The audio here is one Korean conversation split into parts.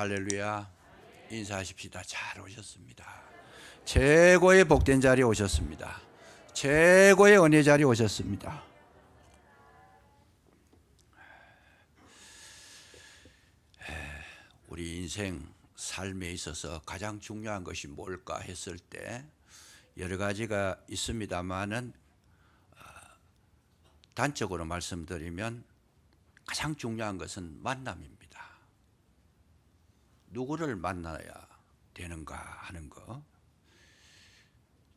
할렐루야. 인사하십시다. 잘 오셨습니다. 최고의 복된 자리에 오셨습니다. 최고의 은혜 자리에 오셨습니다. 우리 인생 삶에 있어서 가장 중요한 것이 뭘까 했을 때 여러 가지가 있습니다만은 단적으로 말씀드리면 가장 중요한 것은 만남입니다. 누구를 만나야 되는가 하는 거.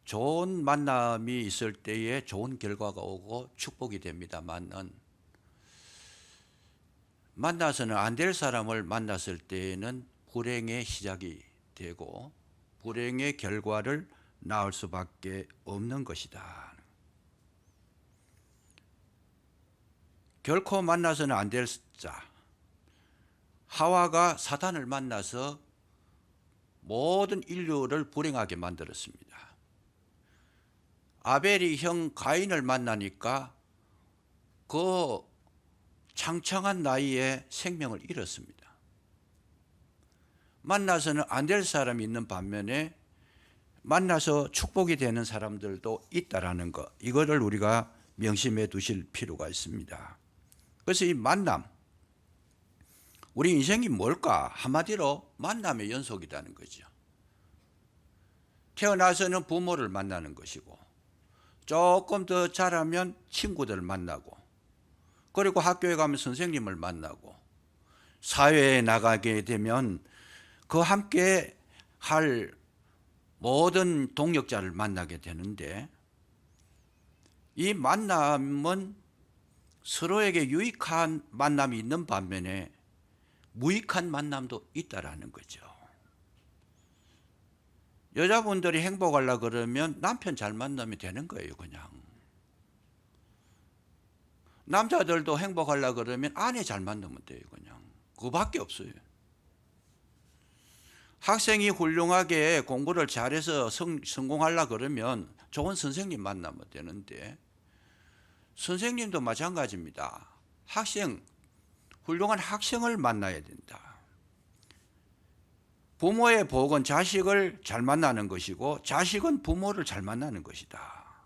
좋은 만남이 있을 때에 좋은 결과가 오고 축복이 됩니다만은 만나서는 안 될 사람을 만났을 때에는 불행의 시작이 되고 불행의 결과를 낳을 수밖에 없는 것이다. 결코 만나서는 안 될 자. 하와가 사탄을 만나서 모든 인류를 불행하게 만들었습니다. 아벨이 형 가인을 만나니까 그 창창한 나이에 생명을 잃었습니다. 만나서는 안 될 사람이 있는 반면에 만나서 축복이 되는 사람들도 있다라는 것, 이거를 우리가 명심해 두실 필요가 있습니다. 그래서 이 만남, 우리 인생이 뭘까? 한마디로 만남의 연속이라는 거죠. 태어나서는 부모를 만나는 것이고 조금 더 자라면 친구들을 만나고 그리고 학교에 가면 선생님을 만나고 사회에 나가게 되면 그 함께 할 모든 동역자를 만나게 되는데 이 만남은 서로에게 유익한 만남이 있는 반면에 무익한 만남도 있다라는 거죠. 여자분들이 행복하려고 그러면 남편 잘 만나면 되는 거예요, 그냥. 남자들도 행복하려고 그러면 아내 잘 만나면 돼요, 그냥. 그거밖에 없어요. 학생이 훌륭하게 공부를 잘해서 성공하려고 그러면 좋은 선생님 만나면 되는데 선생님도 마찬가지입니다. 훌륭한 학생을 만나야 된다. 부모의 복은 자식을 잘 만나는 것이고 자식은 부모를 잘 만나는 것이다.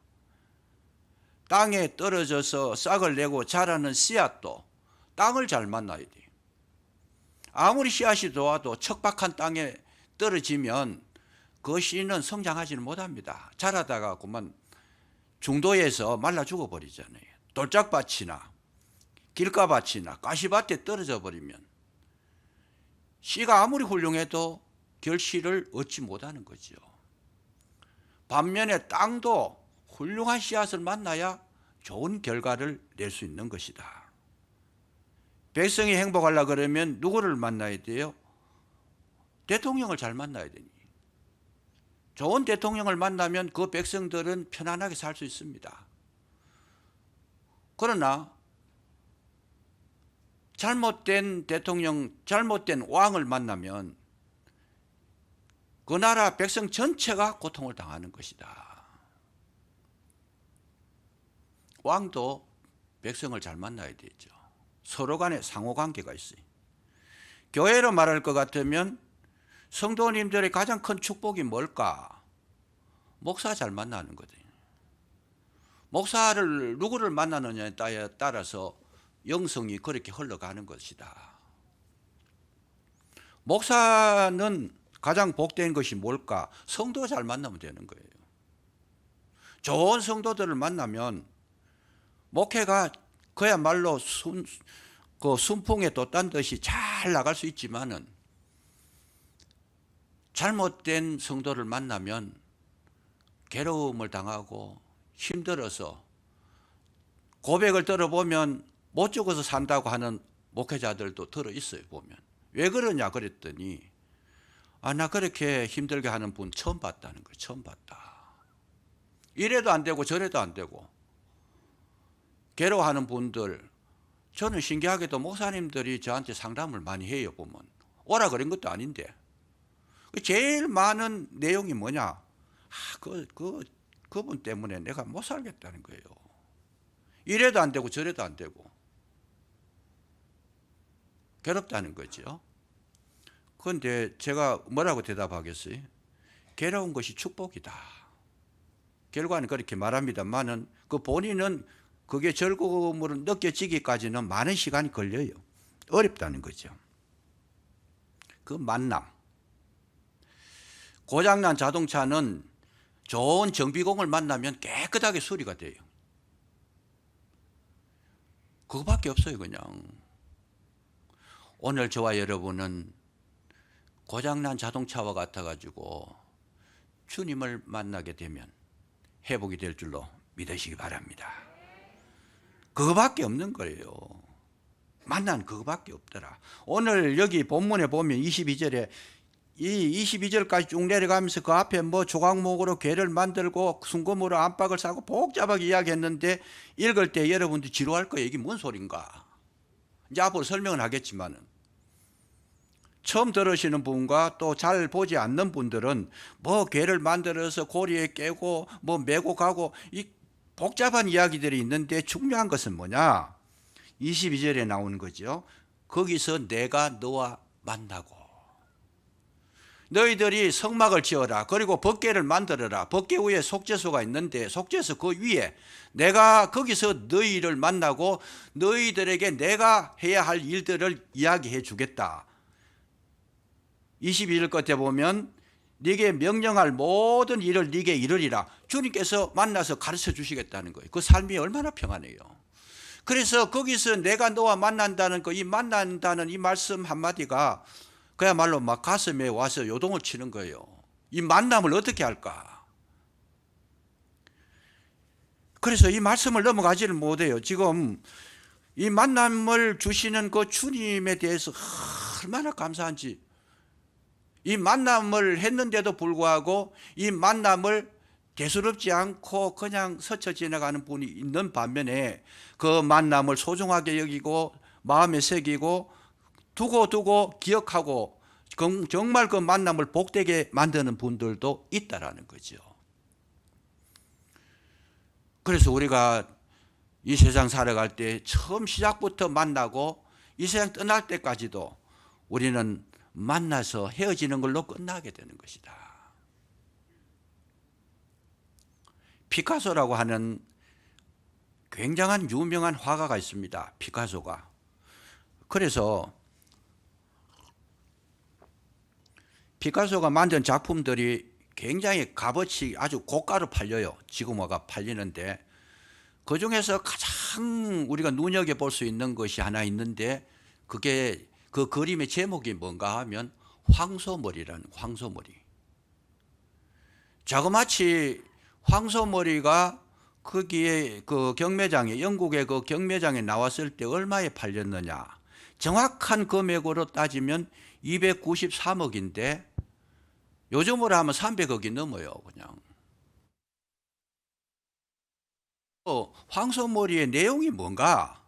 땅에 떨어져서 싹을 내고 자라는 씨앗도 땅을 잘 만나야 돼. 아무리 씨앗이 좋아도 척박한 땅에 떨어지면 그 씨는 성장하지는 못합니다. 자라다가 그만 중도에서 말라 죽어버리잖아요. 돌짝밭이나 길가밭이나 가시밭에 떨어져 버리면 씨가 아무리 훌륭해도 결실을 얻지 못하는 거죠. 반면에 땅도 훌륭한 씨앗을 만나야 좋은 결과를 낼 수 있는 것이다. 백성이 행복하려고 그러면 누구를 만나야 돼요? 대통령을 잘 만나야 되니. 좋은 대통령을 만나면 그 백성들은 편안하게 살 수 있습니다. 그러나 잘못된 대통령, 잘못된 왕을 만나면 그 나라 백성 전체가 고통을 당하는 것이다. 왕도 백성을 잘 만나야 되죠. 서로 간에 상호관계가 있어요. 교회로 말할 것 같으면 성도님들의 가장 큰 축복이 뭘까? 목사 잘 만나는 거거든요. 목사를 누구를 만나느냐에 따라서 영성이 그렇게 흘러가는 것이다. 목사는 가장 복된 것이 뭘까? 성도 잘 만나면 되는 거예요. 좋은 성도들을 만나면 목회가 그야말로 순풍에 돛단 듯이 잘 나갈 수 있지만은 잘못된 성도를 만나면 괴로움을 당하고 힘들어서 고백을 들어보면 못 죽어서 산다고 하는 목회자들도 들어있어요, 보면. 왜 그러냐 그랬더니 나 그렇게 힘들게 하는 분 처음 봤다는 거예요. 처음 봤다. 이래도 안 되고 저래도 안 되고 괴로워하는 분들, 저는 신기하게도 목사님들이 저한테 상담을 많이 해요, 보면. 오라 그런 것도 아닌데 제일 많은 내용이 뭐냐? 그분 때문에 내가 못 살겠다는 거예요. 이래도 안 되고 저래도 안 되고 괴롭다는 거죠. 그런데 제가 뭐라고 대답하겠어요? 괴로운 것이 축복이다. 결과는 그렇게 말합니다만은 그 본인은 그게 즐거움으로 느껴지기까지는 많은 시간이 걸려요. 어렵다는 거죠. 그 만남. 고장난 자동차는 좋은 정비공을 만나면 깨끗하게 수리가 돼요. 그거밖에 없어요, 그냥. 오늘 저와 여러분은 고장난 자동차와 같아가지고 주님을 만나게 되면 회복이 될 줄로 믿으시기 바랍니다. 그거밖에 없는 거예요. 만난 그거밖에 없더라. 오늘 여기 본문에 보면 22절에 이 22절까지 쭉 내려가면서 그 앞에 뭐 조각목으로 궤를 만들고 순금으로 안박을 싸고 복잡하게 이야기했는데 읽을 때 여러분들 지루할 거예요. 이게 뭔 소린가? 이제 앞으로 설명을 하겠지만은 처음 들으시는 분과 또 잘 보지 않는 분들은 뭐 궤를 만들어서 고리에 깨고 뭐 메고 가고 이 복잡한 이야기들이 있는데 중요한 것은 뭐냐? 22절에 나오는 거죠. 거기서 내가 너와 만나고 너희들이 성막을 지어라. 그리고 법궤를 만들어라. 법궤 위에 속죄소가 있는데 속죄소 그 위에 내가 거기서 너희를 만나고 너희들에게 내가 해야 할 일들을 이야기해 주겠다. 22절 끝에 보면 네게 명령할 모든 일을 네게 이르리라. 주님께서 만나서 가르쳐 주시겠다는 거예요. 그 삶이 얼마나 평안해요. 그래서 거기서 내가 너와 만난다는 이 만난다는 이 말씀 한마디가 그야말로 막 가슴에 와서 요동을 치는 거예요. 이 만남을 어떻게 할까? 그래서 이 말씀을 넘어가지를 못해요. 지금 이 만남을 주시는 그 주님에 대해서 얼마나 감사한지. 이 만남을 했는데도 불구하고 이 만남을 대수롭지 않고 그냥 스쳐 지나가는 분이 있는 반면에 그 만남을 소중하게 여기고 마음에 새기고 두고 기억하고 정말 그 만남을 복되게 만드는 분들도 있다라는 거죠. 그래서 우리가 이 세상 살아갈 때 처음 시작부터 만나고 이 세상 떠날 때까지도 우리는 만나서 헤어지는 걸로 끝나게 되는 것이다. 피카소라고 하는 굉장한 유명한 화가가 있습니다. 피카소가. 그래서 피카소가 만든 작품들이 굉장히 값어치 아주 고가로 팔려요. 지금 와가 팔리는데 그 중에서 가장 우리가 눈여겨볼 수 있는 것이 하나 있는데 그게 그 그림의 제목이 뭔가 하면 황소머리라는 황소머리. 자그마치 황소머리가 거기에 그 경매장에 영국의 그 경매장에 나왔을 때 얼마에 팔렸느냐. 정확한 금액으로 따지면 293억인데 요즘으로 하면 300억이 넘어요. 그냥. 황소머리의 내용이 뭔가?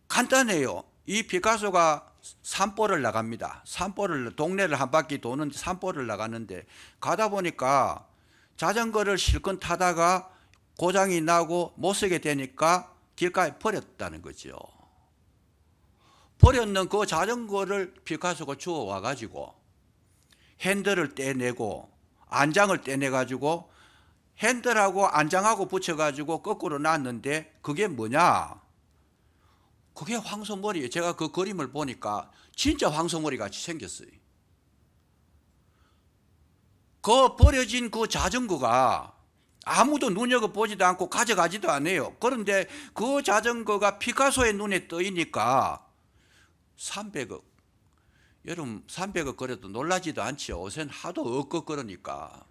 간단해요. 이 피카소가 산보를 나갑니다. 산보를 동네를 한 바퀴 도는 산보를 나가는데 가다 보니까 자전거를 실컷 타다가 고장이 나고 못 쓰게 되니까 길가에 버렸다는 거죠. 버렸는 그 자전거를 피카소가 주워 와가지고 핸들을 떼내고 안장을 떼내가지고 핸들하고 안장하고 붙여가지고 거꾸로 놨는데 그게 뭐냐? 그게 황소머리예요. 제가 그 그림을 보니까 진짜 황소머리 같이 생겼어요. 그 버려진 그 자전거가 아무도 눈여겨보지도 않고 가져가지도 않아요. 그런데 그 자전거가 피카소의 눈에 떠이니까 300억. 여러분 300억 그래도 놀라지도 않죠. 요새는 하도 없고 그러니까.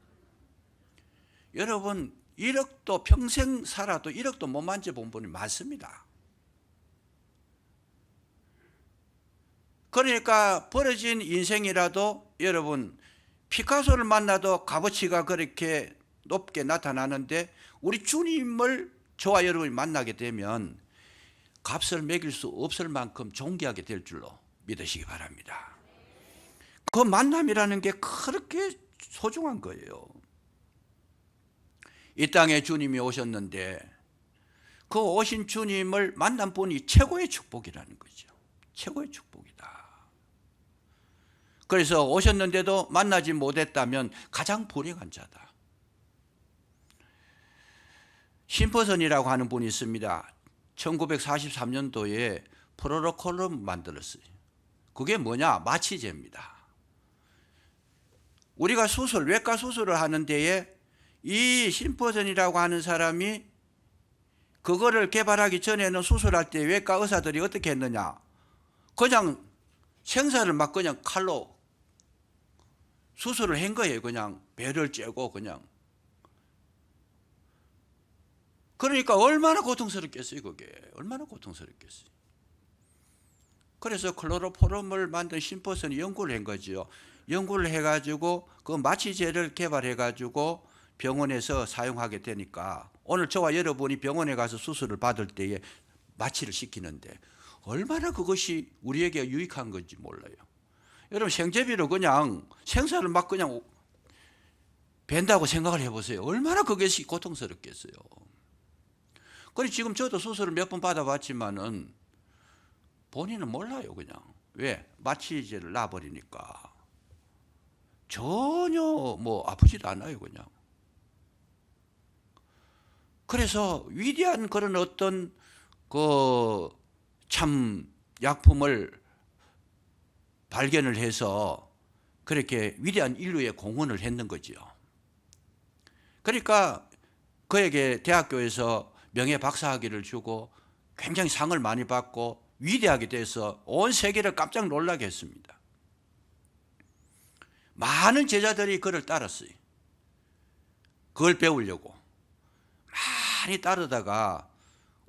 여러분 1억도 평생 살아도 1억도 못 만져본 분이 많습니다. 그러니까 버려진 인생이라도 여러분 피카소를 만나도 값어치가 그렇게 높게 나타나는데 우리 주님을 저와 여러분이 만나게 되면 값을 매길 수 없을 만큼 존귀하게 될 줄로 믿으시기 바랍니다. 그 만남이라는 게 그렇게 소중한 거예요. 이 땅에 주님이 오셨는데 그 오신 주님을 만난 분이 최고의 축복이라는 거죠. 최고의 축복이다. 그래서 오셨는데도 만나지 못했다면 가장 불행한 자다. 심퍼슨이라고 하는 분이 있습니다. 1943년도에 프로토콜을 만들었어요. 그게 뭐냐? 마취제입니다. 우리가 외과 수술을 하는 데에 이 심퍼슨이라고 하는 사람이 그거를 개발하기 전에는 수술할 때 외과 의사들이 어떻게 했느냐? 그냥 생사를 막 그냥 칼로 수술을 한 거예요. 그냥 배를 째고 그냥. 그러니까 얼마나 고통스럽겠어요. 그게 얼마나 고통스럽겠어요. 그래서 클로로포름을 만든 심퍼슨이 연구를 한 거죠. 연구를 해가지고 그 마취제를 개발해가지고 병원에서 사용하게 되니까 오늘 저와 여러분이 병원에 가서 수술을 받을 때에 마취를 시키는데 얼마나 그것이 우리에게 유익한 건지 몰라요. 여러분 생제비로 그냥 생사를 막 그냥 벤다고 생각을 해보세요. 얼마나 그것이 고통스럽겠어요. 그래 지금 저도 수술을 몇 번 받아봤지만은 본인은 몰라요 그냥. 왜? 마취제를 놔버리니까 전혀 뭐 아프지도 않아요 그냥. 그래서 위대한 그런 어떤 그 참 약품을 발견을 해서 그렇게 위대한 인류에 공헌을 했는 거지요. 그러니까 그에게 대학교에서 명예 박사학위를 주고 굉장히 상을 많이 받고 위대하게 돼서 온 세계를 깜짝 놀라게 했습니다. 많은 제자들이 그를 따랐어요. 그걸 배우려고 많이 따르다가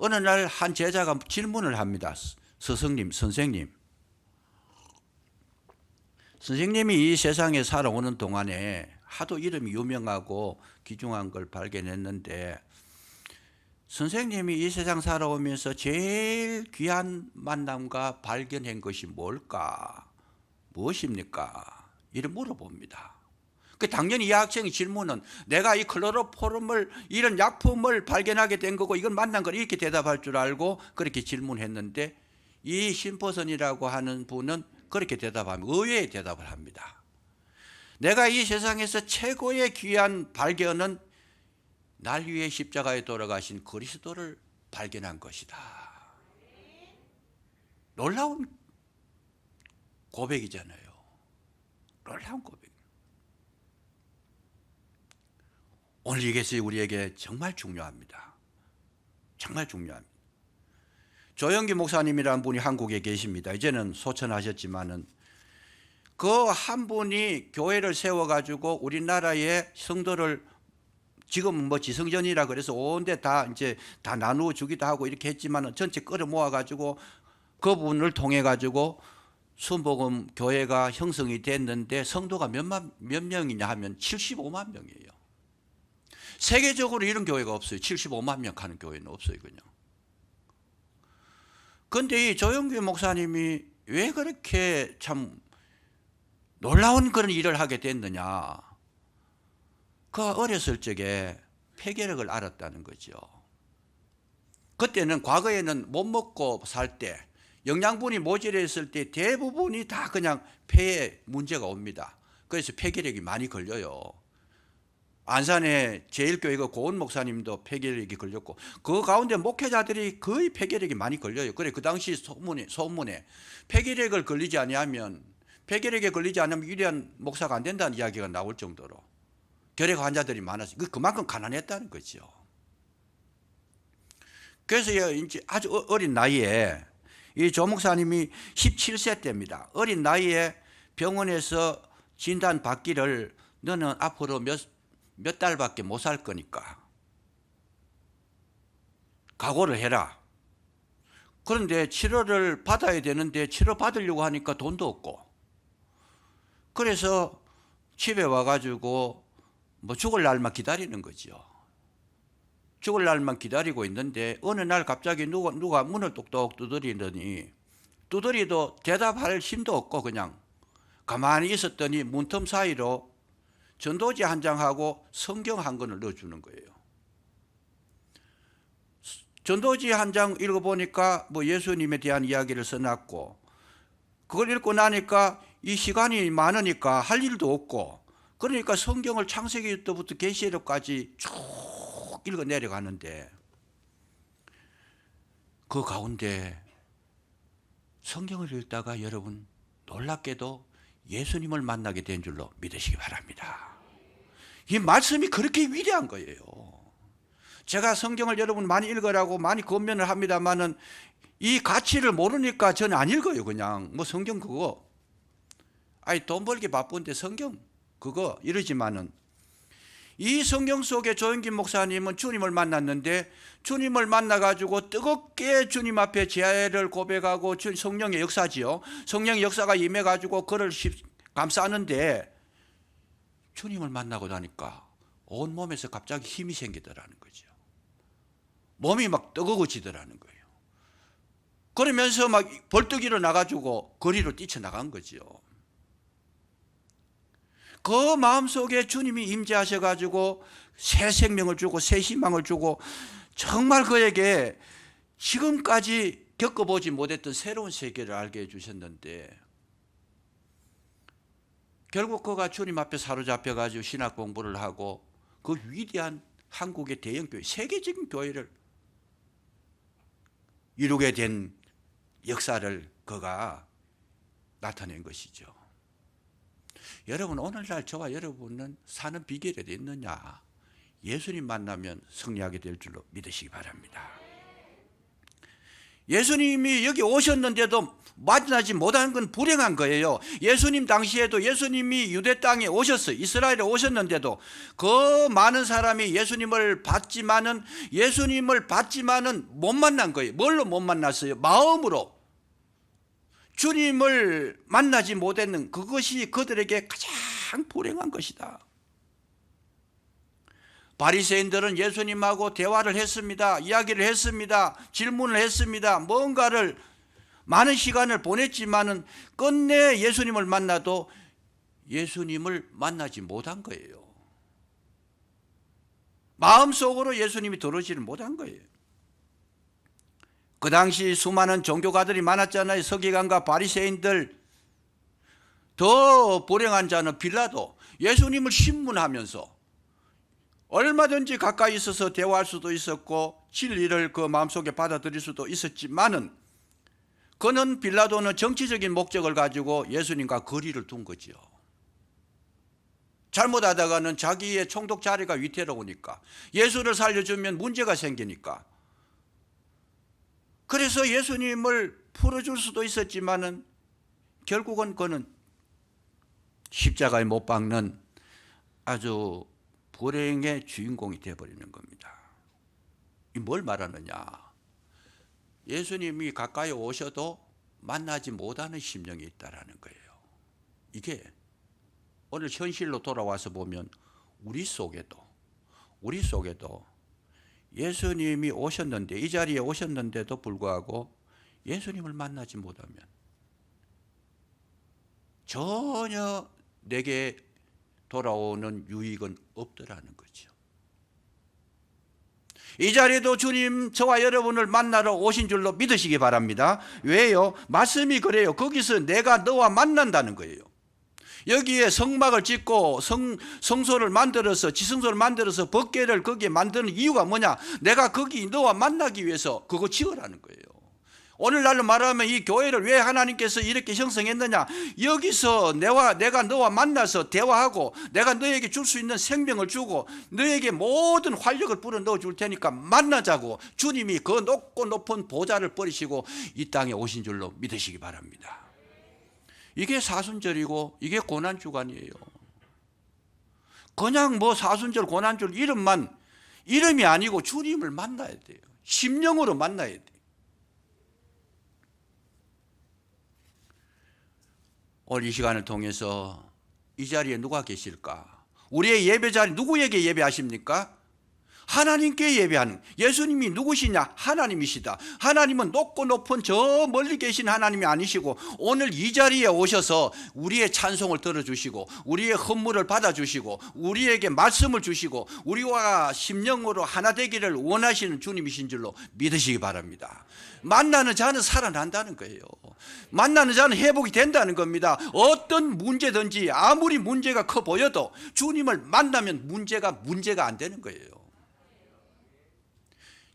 어느 날 한 제자가 질문을 합니다. 스승님, 선생님이 이 세상에 살아오는 동안에 하도 이름이 유명하고 귀중한 걸 발견했는데 선생님이 이 세상 살아오면서 제일 귀한 만남과 발견한 것이 뭘까? 무엇입니까? 이를 물어봅니다. 당연히 이 학생의 질문은 내가 이 클로로포름을 이런 약품을 발견하게 된 거고 이걸 만난 걸 이렇게 대답할 줄 알고 그렇게 질문했는데 이 심퍼슨이라고 하는 분은 그렇게 대답하면 의외의 대답을 합니다. 내가 이 세상에서 최고의 귀한 발견은 날 위해 십자가에 돌아가신 그리스도를 발견한 것이다. 놀라운 고백이잖아요. 놀라운 고백. 오늘 이것이 우리에게 정말 중요합니다. 정말 중요합니다. 조영기 목사님이라는 분이 한국에 계십니다. 이제는 소천하셨지만은 그 한 분이 교회를 세워가지고 우리나라의 성도를 지금 뭐 지성전이라 그래서 온데 다 이제 다 나누어 주기도 하고 이렇게 했지만은 전체 끌어 모아가지고 그분을 통해 가지고 순복음 교회가 형성이 됐는데 성도가 몇 명이냐 하면 75만 명이에요. 세계적으로 이런 교회가 없어요. 75만 명 가는 교회는 없어요, 그냥. 그런데 이 조영규 목사님이 왜 그렇게 참 놀라운 그런 일을 하게 됐느냐? 그가 어렸을 적에 폐결핵을 앓았다는 거죠. 그때는 과거에는 못 먹고 살 때 영양분이 모자랐을 때 대부분이 다 그냥 폐에 문제가 옵니다. 그래서 폐결핵이 많이 걸려요. 안산의 제일교회가 고은 목사님도 폐결핵이 걸렸고 그 가운데 목회자들이 거의 폐결핵이 많이 걸려요. 그래 그 당시 소문에 폐결핵을 걸리지 아니하면 폐결핵에 걸리지 않으면 위대한 목사가 안 된다는 이야기가 나올 정도로 결핵 환자들이 많았어요. 그만큼 가난했다는 거죠. 그래서 이제 아주 어린 나이에 이 조 목사님이 17세 때입니다. 어린 나이에 병원에서 진단 받기를 너는 앞으로 몇 달밖에 못 살 거니까 각오를 해라. 그런데 치료를 받아야 되는데 치료 받으려고 하니까 돈도 없고 그래서 집에 와가지고 뭐 죽을 날만 기다리는 거죠. 죽을 날만 기다리고 있는데 어느 날 갑자기 누가 문을 똑똑 두드리더니 두드리도 대답할 힘도 없고 그냥 가만히 있었더니 문틈 사이로 전도지 한 장하고 성경 한 권을 넣어주는 거예요. 전도지 한 장 읽어보니까 뭐 예수님에 대한 이야기를 써놨고 그걸 읽고 나니까 이 시간이 많으니까 할 일도 없고, 그러니까 성경을 창세기 때부터 계시록까지 쭉 읽어 내려가는데, 그 가운데 성경을 읽다가 여러분 놀랍게도 예수님을 만나게 된 줄로 믿으시기 바랍니다. 이 말씀이 그렇게 위대한 거예요. 제가 성경을 여러분 많이 읽으라고 많이 권면을 합니다만은 이 가치를 모르니까 저는 안 읽어요. 그냥 뭐 성경 그거, 아니 돈 벌기 바쁜데 성경 그거 이러지만은, 이 성경 속에 조영긴 목사님은 주님을 만났는데, 주님을 만나가지고 뜨겁게 주님 앞에 죄를 고백하고 성령의 역사지요. 성령의 역사가 임해가지고 그를 감싸는데, 주님을 만나고 나니까 온몸에서 갑자기 힘이 생기더라는 거죠. 몸이 막 뜨거워지더라는 거예요. 그러면서 막 벌떡 일어나가지고 거리로 뛰쳐나간 거죠. 그 마음속에 주님이 임재하셔가지고 새 생명을 주고 새 희망을 주고, 정말 그에게 지금까지 겪어보지 못했던 새로운 세계를 알게 해주셨는데, 결국 그가 주님 앞에 사로잡혀가지고 신학 공부를 하고 그 위대한 한국의 대형교회, 세계적인 교회를 이루게 된 역사를 그가 나타낸 것이죠. 여러분, 오늘날 저와 여러분은 사는 비결이 어디 있느냐? 예수님 만나면 승리하게 될 줄로 믿으시기 바랍니다. 예수님이 여기 오셨는데도 만나지 못한 건 불행한 거예요. 예수님 당시에도 예수님이 유대 땅에 오셨어요. 이스라엘에 오셨는데도 그 많은 사람이 예수님을 봤지만은 못 만난 거예요. 뭘로 못 만났어요? 마음으로. 주님을 만나지 못했는 그것이 그들에게 가장 불행한 것이다. 바리새인들은 예수님하고 대화를 했습니다. 이야기를 했습니다. 질문을 했습니다. 뭔가를 많은 시간을 보냈지만은 끝내 예수님을 만나도 예수님을 만나지 못한 거예요. 마음속으로 예수님이 들어오지를 못한 거예요. 그 당시 수많은 종교가들이 많았잖아요. 서기관과 바리새인들. 더 불행한 자는 빌라도, 예수님을 신문하면서 얼마든지 가까이 있어서 대화할 수도 있었고 진리를 그 마음속에 받아들일 수도 있었지만은, 그는 빌라도는 정치적인 목적을 가지고 예수님과 거리를 둔 거죠. 잘못하다가는 자기의 총독 자리가 위태로우니까, 예수를 살려주면 문제가 생기니까. 그래서 예수님을 풀어줄 수도 있었지만은 결국은 그는 십자가에 못 박는 아주 불행의 주인공이 되어버리는 겁니다. 이 뭘 말하느냐? 예수님이 가까이 오셔도 만나지 못하는 심령이 있다라는 거예요. 이게 오늘 현실로 돌아와서 보면 우리 속에도 예수님이 오셨는데, 이 자리에 오셨는데도 불구하고 예수님을 만나지 못하면 전혀 내게 돌아오는 유익은 없더라는 거죠. 이 자리에도 주님 저와 여러분을 만나러 오신 줄로 믿으시기 바랍니다. 왜요? 말씀이 그래요. 거기서 내가 너와 만난다는 거예요. 여기에 성막을 짓고 성소를 만들어서, 지성소를 만들어서 법궤를 거기에 만드는 이유가 뭐냐? 내가 거기 너와 만나기 위해서 그거 지으라는 거예요. 오늘날로 말하면 이 교회를 왜 하나님께서 이렇게 형성했느냐? 여기서 내가 너와 만나서 대화하고, 내가 너에게 줄 수 있는 생명을 주고, 너에게 모든 활력을 불어 넣어 줄 테니까 만나자고 주님이 그 높고 높은 보좌를 버리시고 이 땅에 오신 줄로 믿으시기 바랍니다. 이게 사순절이고 이게 고난주간이에요. 그냥 뭐 사순절, 고난절 이름이 아니고 주님을 만나야 돼요. 심령으로 만나야 돼요. 오늘 이 시간을 통해서 이 자리에 누가 계실까? 우리의 예배 자리 누구에게 예배하십니까? 하나님께 예배하는, 예수님이 누구시냐? 하나님이시다. 하나님은 높고 높은 저 멀리 계신 하나님이 아니시고 오늘 이 자리에 오셔서 우리의 찬송을 들어주시고 우리의 헌물을 받아주시고 우리에게 말씀을 주시고 우리와 심령으로 하나 되기를 원하시는 주님이신 줄로 믿으시기 바랍니다. 만나는 자는 살아난다는 거예요. 만나는 자는 회복이 된다는 겁니다. 어떤 문제든지 아무리 문제가 커 보여도 주님을 만나면 문제가 안 되는 거예요.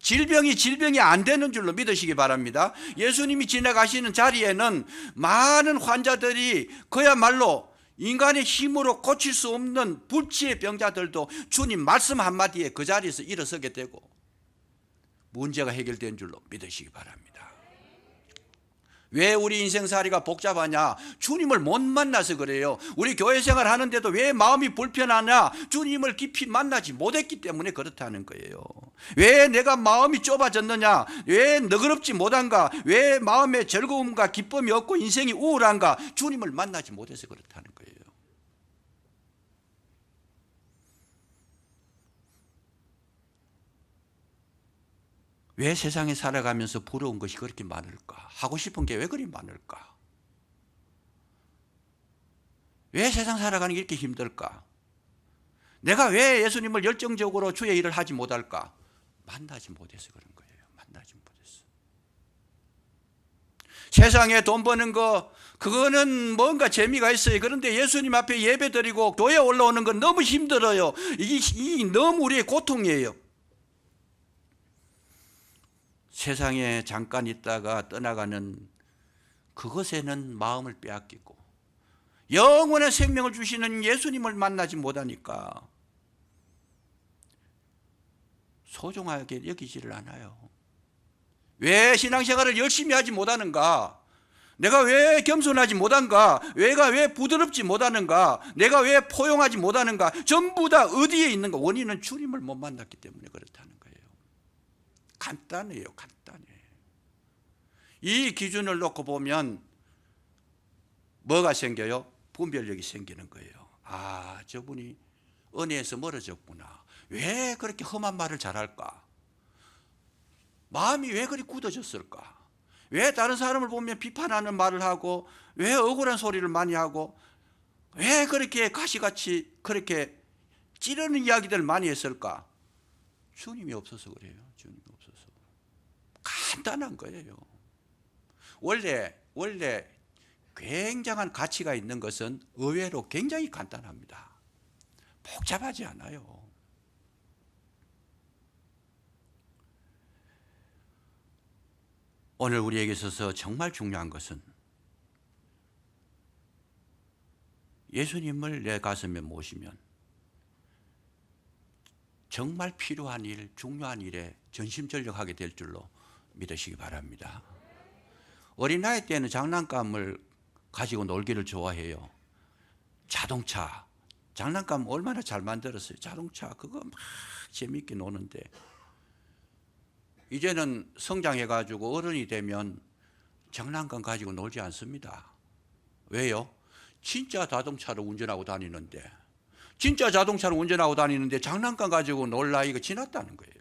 질병이 안 되는 줄로 믿으시기 바랍니다. 예수님이 지나가시는 자리에는 많은 환자들이 그야말로 인간의 힘으로 고칠 수 없는 불치의 병자들도 주님 말씀 한마디에 그 자리에서 일어서게 되고 문제가 해결된 줄로 믿으시기 바랍니다. 왜 우리 인생살이가 복잡하냐? 주님을 못 만나서 그래요. 우리 교회 생활 하는데도 왜 마음이 불편하냐? 주님을 깊이 만나지 못했기 때문에 그렇다는 거예요. 왜 내가 마음이 좁아졌느냐? 왜 너그럽지 못한가? 왜 마음에 즐거움과 기쁨이 없고 인생이 우울한가? 주님을 만나지 못해서 그렇다는 거예요. 왜 세상에 살아가면서 부러운 것이 그렇게 많을까? 하고 싶은 게 왜 그리 많을까? 왜 세상 살아가는 게 이렇게 힘들까? 내가 왜 예수님을 열정적으로 주의 일을 하지 못할까? 만나지 못해서 그런 거예요. 만나지 못해서. 세상에 돈 버는 거 그거는 뭔가 재미가 있어요. 그런데 예수님 앞에 예배드리고 교회 올라오는 건 너무 힘들어요. 이게 너무 우리의 고통이에요. 세상에 잠깐 있다가 떠나가는 그것에는 마음을 빼앗기고 영원의 생명을 주시는 예수님을 만나지 못하니까 소중하게 여기지를 않아요. 왜 신앙생활을 열심히 하지 못하는가? 내가 왜 겸손하지 못한가? 내가 왜 부드럽지 못하는가? 내가 왜 포용하지 못하는가? 전부 다 어디에 있는가? 원인은 주님을 못 만났기 때문에 그렇다는 거예요. 간단해요. 간단해. 이 기준을 놓고 보면 뭐가 생겨요? 분별력이 생기는 거예요. 아, 저분이 은혜에서 멀어졌구나. 왜 그렇게 험한 말을 잘할까? 마음이 왜 그리 굳어졌을까? 왜 다른 사람을 보면 비판하는 말을 하고 왜 억울한 소리를 많이 하고 왜 그렇게 가시같이 그렇게 찌르는 이야기들을 많이 했을까? 주님이 없어서 그래요. 주님이 없어서. 간단한 거예요. 원래 굉장한 가치가 있는 것은 의외로 굉장히 간단합니다. 복잡하지 않아요. 오늘 우리에게 있어서 정말 중요한 것은 예수님을 내 가슴에 모시면 정말 필요한 일, 중요한 일에 전심전력하게 될 줄로 믿으시기 바랍니다. 어린아이 때는 장난감을 가지고 놀기를 좋아해요. 자동차, 장난감 얼마나 잘 만들었어요. 자동차 그거 막 재미있게 노는데 이제는 성장해가지고 어른이 되면 장난감 가지고 놀지 않습니다. 왜요? 진짜 자동차를 운전하고 다니는데 장난감 가지고 놀 나이가 지났다는 거예요.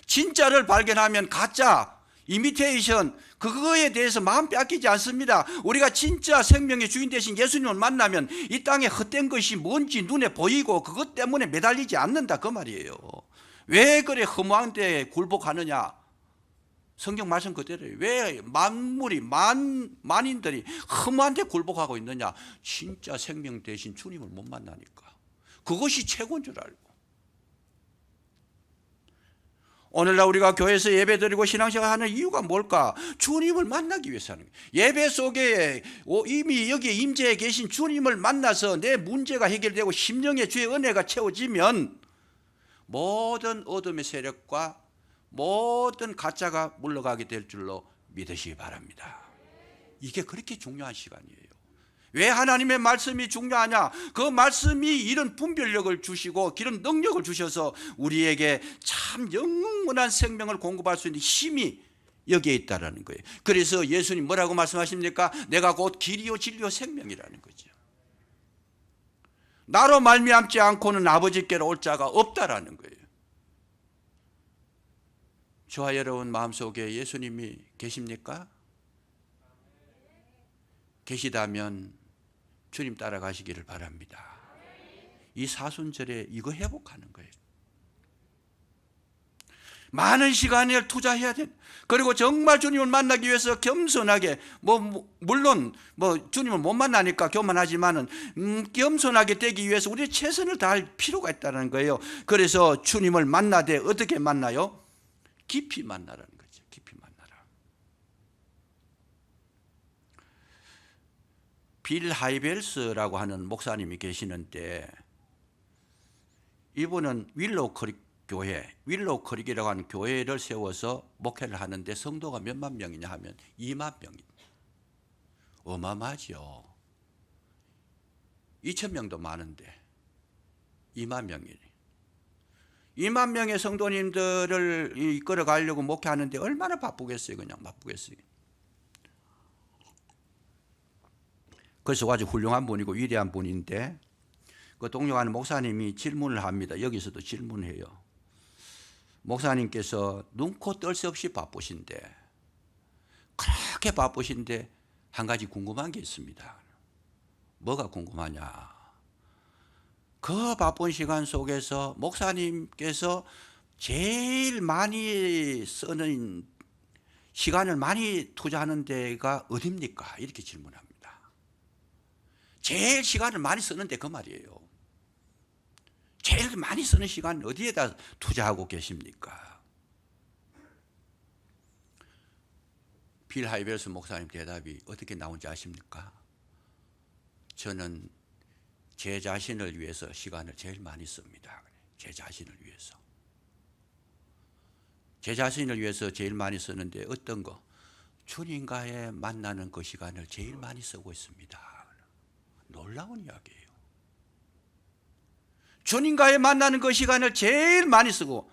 진짜를 발견하면 가짜, 이미테이션, 그거에 대해서 마음 빼앗기지 않습니다. 우리가 진짜 생명의 주인 되신 예수님을 만나면 이 땅에 헛된 것이 뭔지 눈에 보이고 그것 때문에 매달리지 않는다 그 말이에요. 왜 그래 허무한 데 굴복하느냐? 성경 말씀 그대로예요. 왜 만물이 만인들이 허무한 데 굴복하고 있느냐? 진짜 생명 되신 주님을 못 만나니까. 그것이 최고인 줄 알고. 오늘날 우리가 교회에서 예배드리고 신앙생활 하는 이유가 뭘까? 주님을 만나기 위해서 하는 거예요. 예배 속에 이미 여기에 임재해 계신 주님을 만나서 내 문제가 해결되고 심령의 주의 은혜가 채워지면 모든 어둠의 세력과 모든 가짜가 물러가게 될 줄로 믿으시기 바랍니다. 이게 그렇게 중요한 시간이에요. 왜 하나님의 말씀이 중요하냐? 그 말씀이 이런 분별력을 주시고 이런 능력을 주셔서 우리에게 참 영원한 생명을 공급할 수 있는 힘이 여기에 있다는 거예요. 그래서 예수님 뭐라고 말씀하십니까? 내가 곧 길이요 진리요 생명이라는 거죠. 나로 말미암지 않고는 아버지께로 올 자가 없다라는 거예요. 저와 여러분 마음속에 예수님이 계십니까? 계시다면 주님 따라가시기를 바랍니다. 이 사순절에 이거 회복하는 거예요. 많은 시간을 투자해야 돼. 그리고 정말 주님을 만나기 위해서 겸손하게, 물론 주님을 못 만나니까 교만하지만은 겸손하게 되기 위해서 우리 최선을 다할 필요가 있다는 거예요. 그래서 주님을 만나되 어떻게 만나요? 깊이 만나라는 거죠. 깊이 만나라. 빌 하이벨스라고 하는 목사님이 계시는데, 이분은 윌로우 크릭이라고 하는 교회를 세워서 목회를 하는데 성도가 몇만 명이냐 하면 2만 명입니다. 어마어마하죠. 2,000명도 많은데 2만 명이네. 2만 명의 성도님들을 이끌어 가려고 목회하는데 얼마나 바쁘겠어요. 그냥 바쁘겠어요. 그래서 아주 훌륭한 분이고 위대한 분인데, 그 동료하는 목사님이 질문을 합니다. 여기서도 질문해요. 목사님께서 눈코 뜰 새 없이 바쁘신데, 그렇게 바쁘신데 한 가지 궁금한 게 있습니다. 뭐가 궁금하냐? 그 바쁜 시간 속에서 목사님께서 제일 많이 쓰는, 시간을 많이 투자하는 데가 어딥니까? 이렇게 질문합니다. 제일 시간을 많이 쓰는데 그 말이에요. 제일 많이 쓰는 시간 어디에다 투자하고 계십니까? 빌 하이벨스 목사님 대답이 어떻게 나온지 아십니까? 저는 제 자신을 위해서 시간을 제일 많이 씁니다. 제 자신을 위해서. 제 자신을 위해서 제일 많이 쓰는데 어떤 거? 주님과의 만나는 그 시간을 제일 많이 쓰고 있습니다. 놀라운 이야기예요. 주님과의 만나는 그 시간을 제일 많이 쓰고,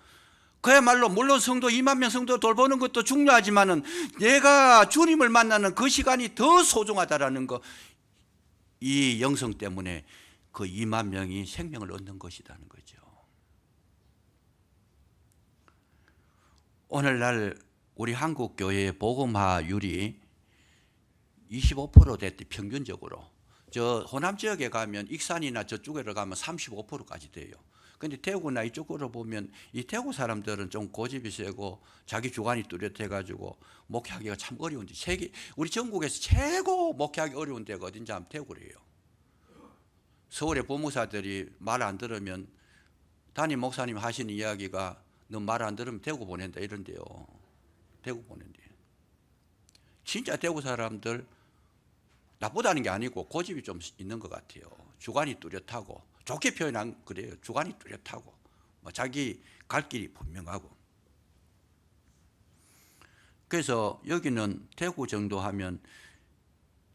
그야말로 물론 성도 2만 명 성도 돌보는 것도 중요하지만은 내가 주님을 만나는 그 시간이 더 소중하다라는 거, 이 영성 때문에 그 2만 명이 생명을 얻는 것이라는 거죠. 오늘날 우리 한국 교회의 복음화율이 25% 됐대. 평균적으로. 저 호남 지역에 가면 익산이나 저쪽으로 가면 35%까지 돼요. 근데 대구나 이쪽으로 보면 이 대구 사람들은 좀 고집이 세고 자기 주관이 뚜렷해 가지고 목회하기가 참 어려운데, 우리 전국에서 최고 목회하기 어려운 데가 어딘지 하면 대구래요. 서울의 부목사들이 말 안 들으면, 담임 목사님 하시는 이야기가 너 말 안 들으면 대구 보낸다 이런데요. 대구 보낸대요. 진짜 대구 사람들 나쁘다는 게 아니고 고집이 좀 있는 것 같아요. 주관이 뚜렷하고, 좋게 표현한 그래요. 주관이 뚜렷하고 자기 갈 길이 분명하고. 그래서 여기는 대구 정도 하면,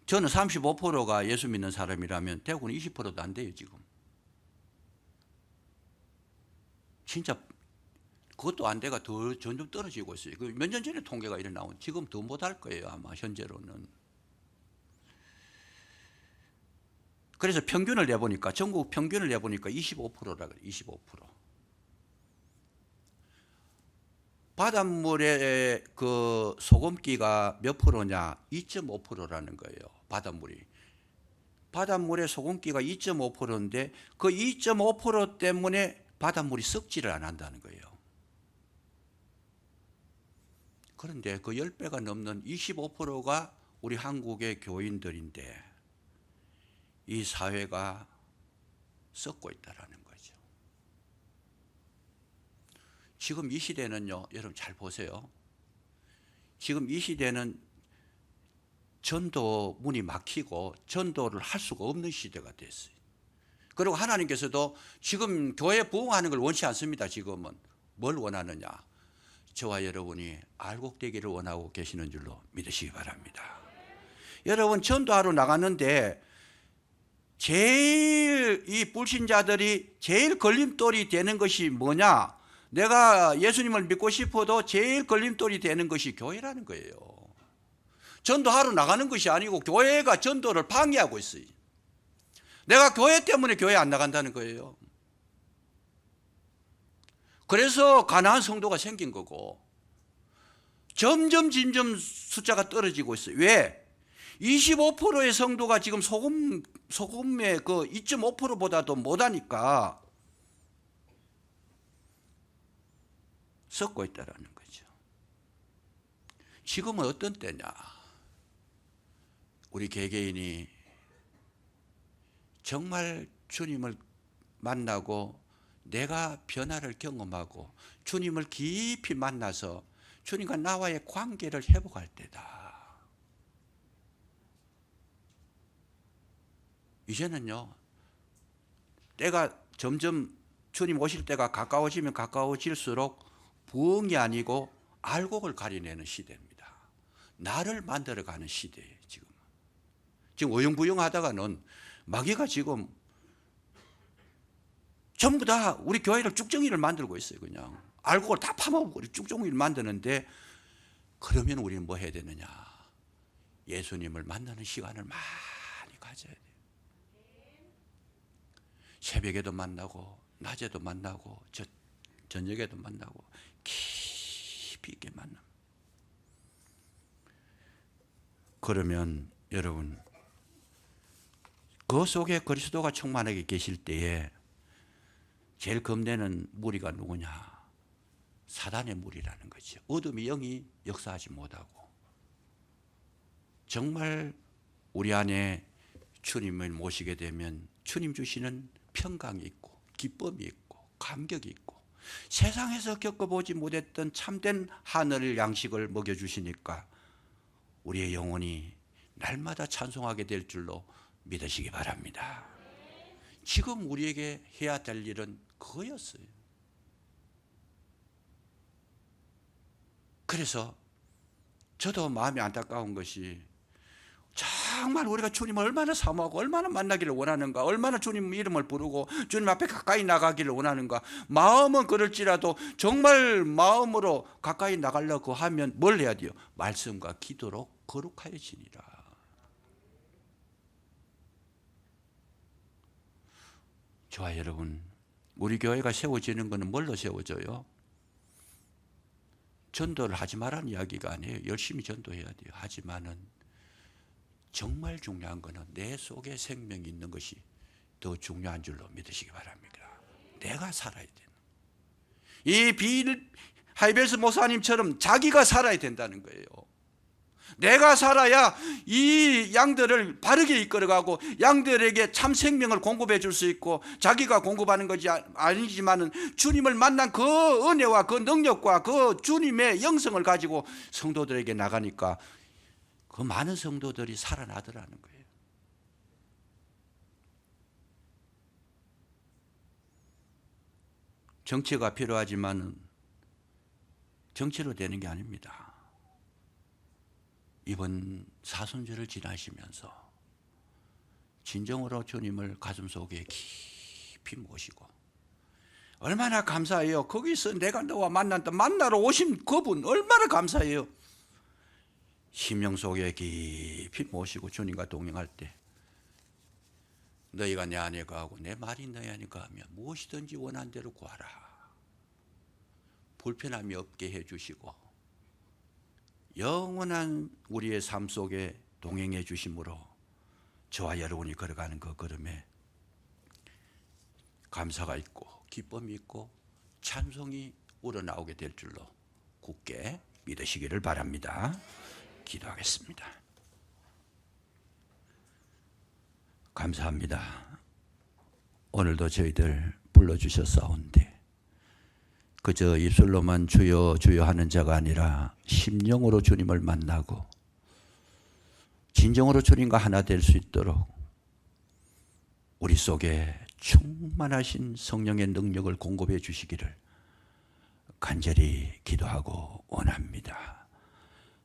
저는 35%가 예수 믿는 사람이라면 대구는 20%도 안 돼요 지금. 진짜 그것도 안 돼가 더 점점 떨어지고 있어요. 몇 년 전에 통계가 이래 나온, 지금 더 못할 거예요 아마 현재로는. 그래서 평균을 내보니까, 전국 평균을 내보니까 25%라 그래요. 25%. 바닷물의 그 소금기가 몇 프로냐? 2.5%라는 거예요. 바닷물의 소금기가 2.5%인데 그 2.5% 때문에 바닷물이 썩지를 안 한다는 거예요. 그런데 그 10배가 넘는 25%가 우리 한국의 교인들인데 이 사회가 썩고 있다는 거죠. 지금 이 시대는요, 여러분 잘 보세요. 지금 이 시대는 전도 문이 막히고 전도를 할 수가 없는 시대가 됐어요. 그리고 하나님께서도 지금 교회 부흥하는 걸 원치 않습니다. 지금은 뭘 원하느냐? 저와 여러분이 알곡되기를 원하고 계시는 줄로 믿으시기 바랍니다. 여러분 전도하러 나갔는데 제일 이 불신자들이 제일 걸림돌이 되는 것이 뭐냐? 내가 예수님을 믿고 싶어도 제일 걸림돌이 되는 것이 교회라는 거예요. 전도하러 나가는 것이 아니고 교회가 전도를 방해하고 있어요. 내가 교회 때문에 교회 안 나간다는 거예요. 그래서 가난한 성도가 생긴 거고 점점 숫자가 떨어지고 있어요. 왜? 25%의 성도가 지금 소금의 그 2.5%보다도 못하니까 썩고 있다라는 거죠. 지금은 어떤 때냐? 우리 개개인이 정말 주님을 만나고 내가 변화를 경험하고 주님을 깊이 만나서 주님과 나와의 관계를 회복할 때다. 이제는요, 때가 점점 주님 오실 때가 가까워지면 가까워질수록 부흥이 아니고 알곡을 가려내는 시대입니다. 나를 만들어가는 시대예요. 지금 어영부영하다가는 마귀가 지금 전부 다 우리 교회를 쭉정이를 만들고 있어요. 그냥 알곡을 다 파먹고 쭉정이를 만드는데, 그러면 우리는 뭐 해야 되느냐? 예수님을 만나는 시간을 많이 가져야 돼요. 새벽에도 만나고 낮에도 만나고 저녁에도 만나고 깊이 있게 만나. 그러면 여러분, 그 속에 그리스도가 충만하게 계실 때에 제일 겁내는 무리가 누구냐? 사단의 무리라는 거죠. 어둠의 영이 역사하지 못하고, 정말 우리 안에 주님을 모시게 되면 주님 주시는 평강이 있고 기쁨이 있고 감격이 있고 세상에서 겪어보지 못했던 참된 하늘 양식을 먹여주시니까 우리의 영혼이 날마다 찬송하게 될 줄로 믿으시기 바랍니다. 지금 우리에게 해야 될 일은 그거였어요. 그래서 저도 마음이 안타까운 것이, 정말 우리가 주님을 얼마나 사모하고 얼마나 만나기를 원하는가, 얼마나 주님 이름을 부르고 주님 앞에 가까이 나가기를 원하는가. 마음은 그럴지라도 정말 마음으로 가까이 나가려고 하면 뭘 해야 돼요? 말씀과 기도로 거룩하여지니라. 저와 여러분, 우리 교회가 세워지는 것은 뭘로 세워져요? 전도를 하지 말라는 이야기가 아니에요. 열심히 전도해야 돼요. 하지만은 정말 중요한 것은 내 속에 생명이 있는 것이 더 중요한 줄로 믿으시기 바랍니다. 내가 살아야 되는, 이 빌 하이벨스 목사님처럼 자기가 살아야 된다는 거예요. 내가 살아야 이 양들을 바르게 이끌어가고 양들에게 참 생명을 공급해 줄 수 있고, 자기가 공급하는 것이 아니지만은 주님을 만난 그 은혜와 그 능력과 그 주님의 영성을 가지고 성도들에게 나가니까 그 많은 성도들이 살아나더라는 거예요. 정치가 필요하지만 정치로 되는 게 아닙니다. 이번 사순절을 지나시면서 진정으로 주님을 가슴속에 깊이 모시고, 얼마나 감사해요. 거기서 내가 너와 만나러 오신 그분 얼마나 감사해요. 심령 속에 깊이 모시고 주님과 동행할 때, 너희가 내 안에 거하고 내 말이 너희 안에 거하면 무엇이든지 원한 대로 구하라. 불편함이 없게 해주시고 영원한 우리의 삶 속에 동행해 주심으로 저와 여러분이 걸어가는 그 걸음에 감사가 있고 기쁨이 있고 찬송이 우러나오게 될 줄로 굳게 믿으시기를 바랍니다. 기도하겠습니다. 감사합니다. 오늘도 저희들 불러주셨사온데 그저 입술로만 주여 주여 하는 자가 아니라 심령으로 주님을 만나고 진정으로 주님과 하나 될 수 있도록 우리 속에 충만하신 성령의 능력을 공급해 주시기를 간절히 기도하고 원합니다.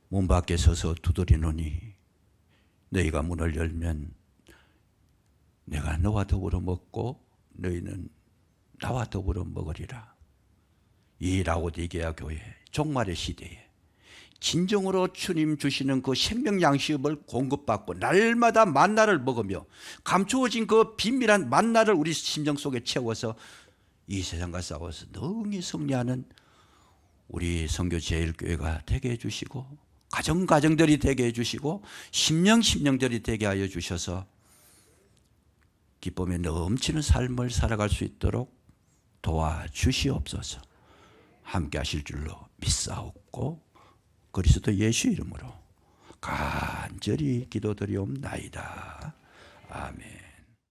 문 밖에 서서 두드리노니 너희가 문을 열면 내가 너와 더불어 먹고 너희는 나와 더불어 먹으리라. 이 라오디게아 교회 종말의 시대에 진정으로 주님 주시는 그 생명 양식을 공급받고 날마다 만나를 먹으며 감추어진 그 비밀한 만나를 우리 심정 속에 채워서 이 세상과 싸워서 능히 승리하는 우리 선교 제일교회가 되게 해주시고 가정들이 되게 해주시고 심령들이 되게 하여 주셔서 기쁨에 넘치는 삶을 살아갈 수 있도록 도와주시옵소서. 함께 하실 줄로 믿사옵고 그리스도 예수 이름으로 간절히 기도드리옵나이다.